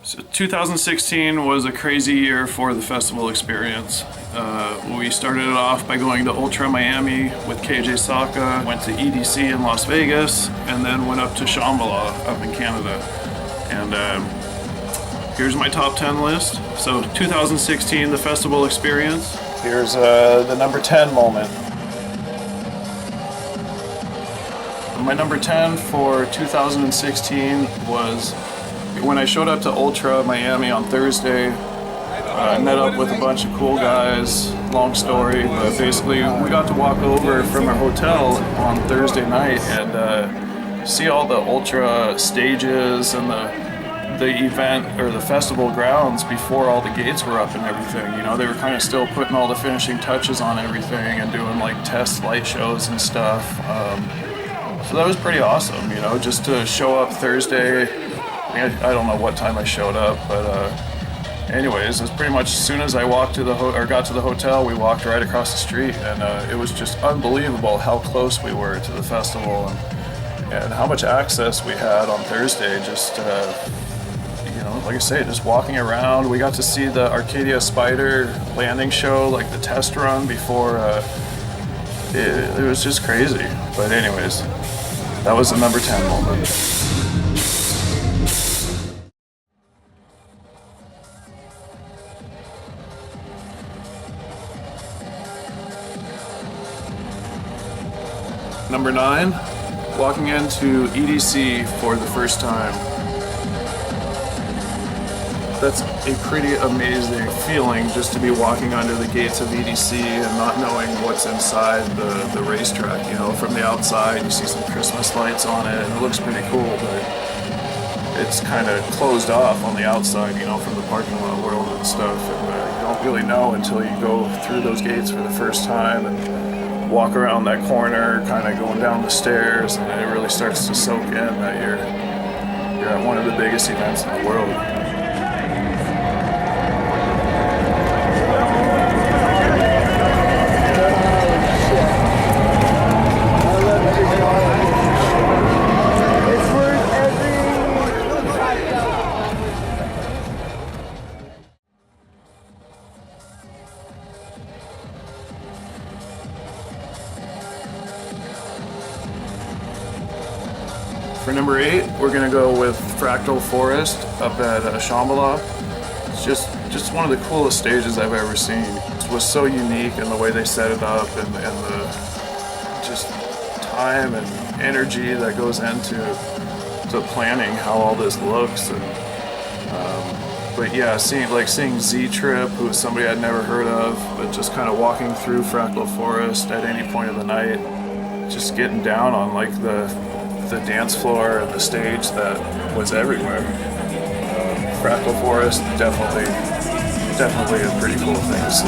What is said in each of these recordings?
So 2016 was a crazy year for the festival experience. We started it off by going to Ultra Miami with KJ Saka, went to EDC in Las Vegas, and then went up to Shambhala up in Canada. And here's my top 10 list. So 2016, the festival experience. Here's the number 10 moment. My number 10 for 2016 was when I showed up to Ultra Miami on Thursday. I met up with a bunch of cool guys, long story, but basically we got to walk over from our hotel on Thursday night and see all the Ultra stages and the event or the festival grounds before all the gates were up and everything. You know, they were kind of still putting all the finishing touches on everything and doing like test light shows and stuff. So that was pretty awesome, you know, just to show up Thursday. I don't know what time I showed up, but anyways, it was pretty much as soon as I walked to got to the hotel, we walked right across the street, and it was just unbelievable how close we were to the festival and how much access we had on Thursday. Just you know, like I say, just walking around. We got to see the Arcadia Spider landing show, like the test run before. It was just crazy. But anyways, that was the number 10 moment. Number 9, walking into EDC for the first time. That's a pretty amazing feeling, just to be walking under the gates of EDC and not knowing what's inside the racetrack. You know, from the outside you see some Christmas lights on it and it looks pretty cool, but it's kind of closed off on the outside, you know, from the parking lot world and stuff, and you don't really know until you go through those gates for the first time and walk around that corner, kind of going down the stairs, and it really starts to soak in that you're at one of the biggest events in the world. For number 8, we're gonna go with Fractal Forest up at Shambhala. It's just one of the coolest stages I've ever seen. It was so unique in the way they set it up and the just time and energy that goes into planning how all this looks. And but yeah, seeing Z-Trip, who was somebody I'd never heard of, but just kind of walking through Fractal Forest at any point of the night, just getting down on like the dance floor and the stage that was everywhere. Fractal Forest, definitely a pretty cool thing to see.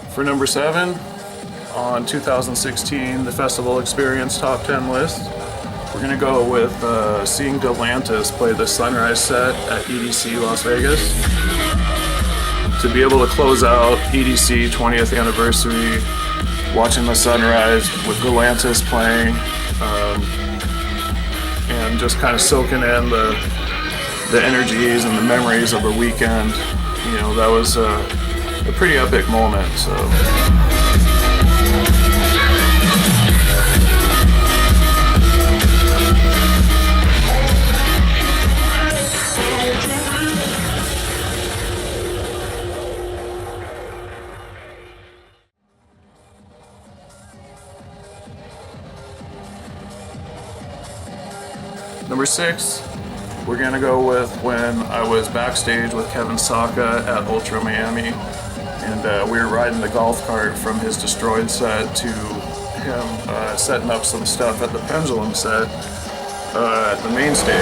For number 7, on 2016, the festival experience top 10 list, we're gonna go with seeing Galantis play the sunrise set at EDC Las Vegas. To be able to close out EDC 20th anniversary, watching the sunrise with Galantis playing, and just kind of soaking in the energies and the memories of the weekend. You know, that was a pretty epic moment. So. Number 6, we're gonna go with when I was backstage with Kevin Saka at Ultra Miami, and we were riding the golf cart from his Destroyed set to him setting up some stuff at the Pendulum set at the main stage,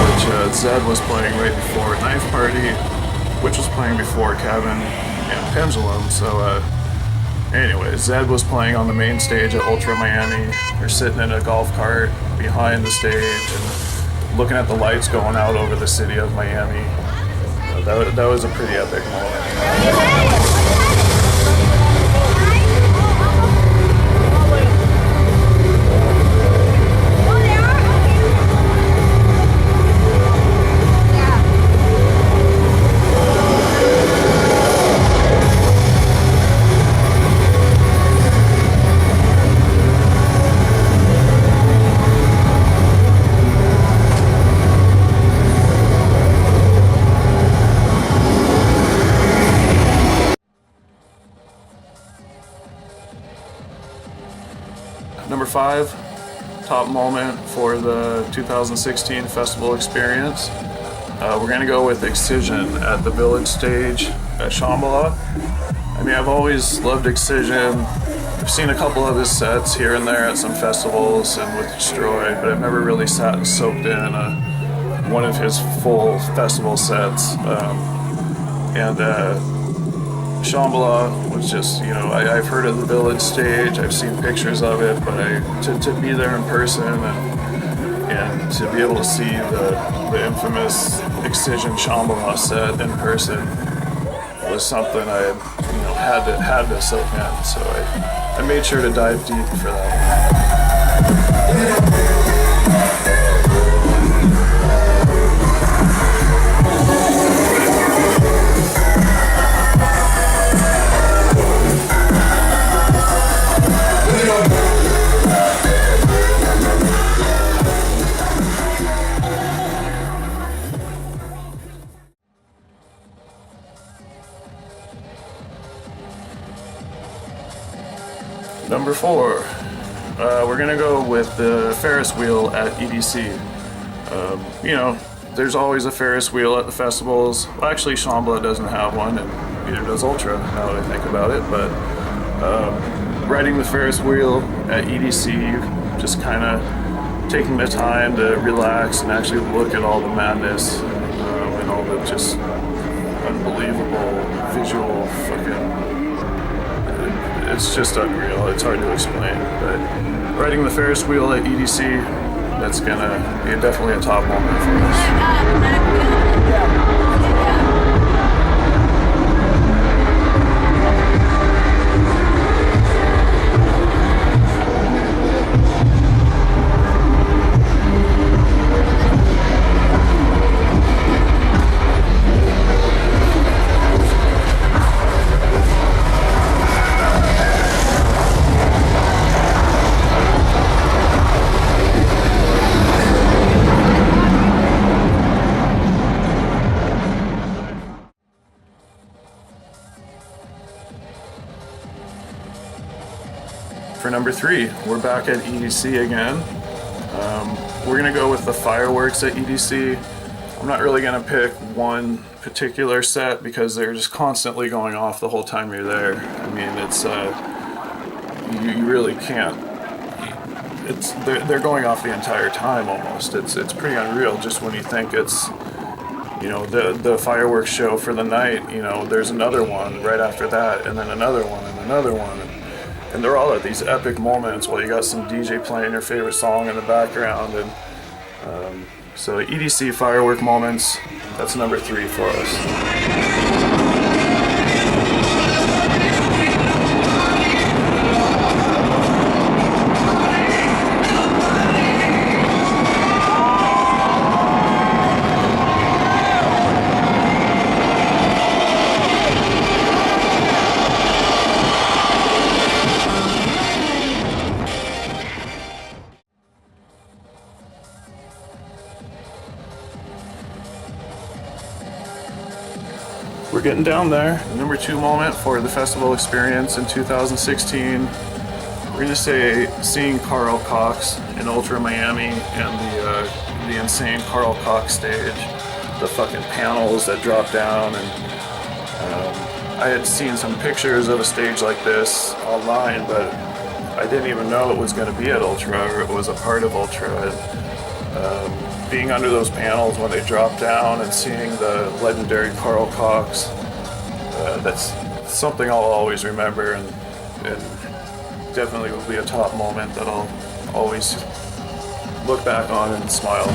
which ZEDD was playing right before Knife Party, which was playing before Kevin and Pendulum. So Anyway, Zedd was playing on the main stage at Ultra Miami. We're sitting in a golf cart behind the stage and looking at the lights going out over the city of Miami. That was a pretty epic moment. Number 5, top moment for the 2016 festival experience. We're gonna go with Excision at the Village stage at SHAMBHALA. I mean, I've always loved Excision. I've seen a couple of his sets here and there at some festivals and with Destroyed, but I've never really sat and soaked in one of his full festival sets. Shambhala was just, you know, I've heard of the Village stage, I've seen pictures of it, but to be there in person and to be able to see the infamous Excision Shambhala set in person was something I had to soak in. So I made sure to dive deep for that. Number 4, we're gonna go with the Ferris wheel at EDC. You know, there's always a Ferris wheel at the festivals. Well, actually, Shambhala doesn't have one, and neither does Ultra, now that I think about it. But riding the Ferris wheel at EDC, just kind of taking the time to relax and actually look at all the madness and all the just unbelievable visual fucking. It's just unreal. It's hard to explain. But riding the Ferris wheel at EDC, that's gonna be definitely a top moment for us. For number 3, we're back at EDC again. We're gonna go with the fireworks at EDC. I'm not really gonna pick one particular set because they're just constantly going off the whole time you're there. I mean, it's you really can't. They're going off the entire time almost. It's pretty unreal. Just when you think it's, you know, the fireworks show for the night, you know, there's another one right after that, and then another one and another one. And they're all at these epic moments while you got some DJ playing your favorite song in the background. And so EDC firework moments, that's number 3 for us. We're getting down there. Number 2 moment for the festival experience in 2016. We're gonna say seeing Carl Cox in Ultra Miami and the insane Carl Cox stage, the fucking panels that drop down, and I had seen some pictures of a stage like this online, but I didn't even know it was gonna be at Ultra or it was a part of Ultra. And, being under those panels when they drop down and seeing the legendary Carl Cox, that's something I'll always remember, and and definitely will be a top moment that I'll always look back on and smile.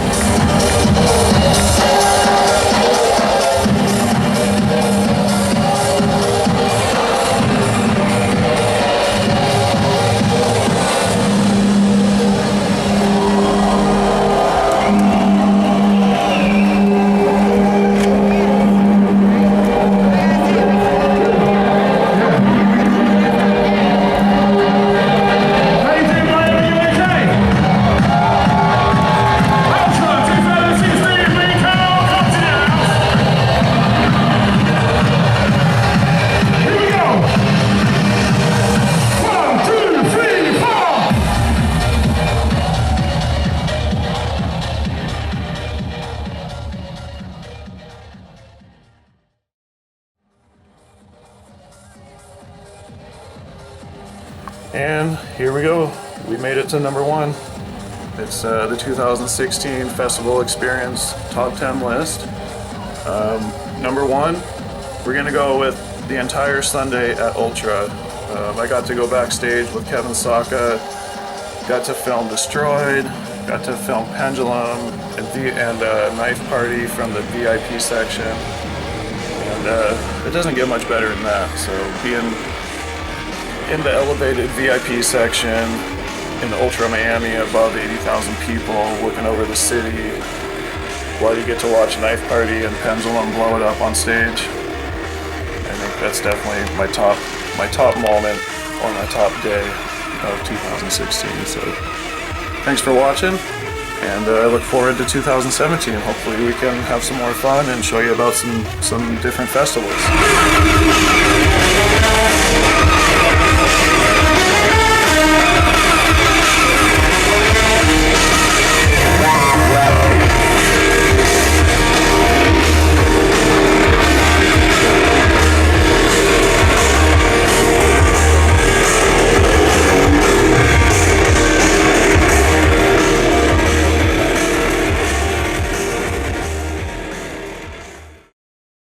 And here we go. We made it to number 1. It's the 2016 Festival Experience Top 10 list. Number 1, we're gonna go with the entire Sunday at Ultra. I got to go backstage with Kevin Saka, got to film Destroyed, got to film Pendulum, and Knife Party from the VIP section. And it doesn't get much better than that. So being in the elevated VIP section in Ultra Miami above 80,000 people looking over the city while you get to watch Knife Party and Pendulum blow it up on stage. I think that's definitely my top moment or my top day of 2016. So thanks for watching, and I look forward to 2017. Hopefully we can have some more fun and show you about some different festivals.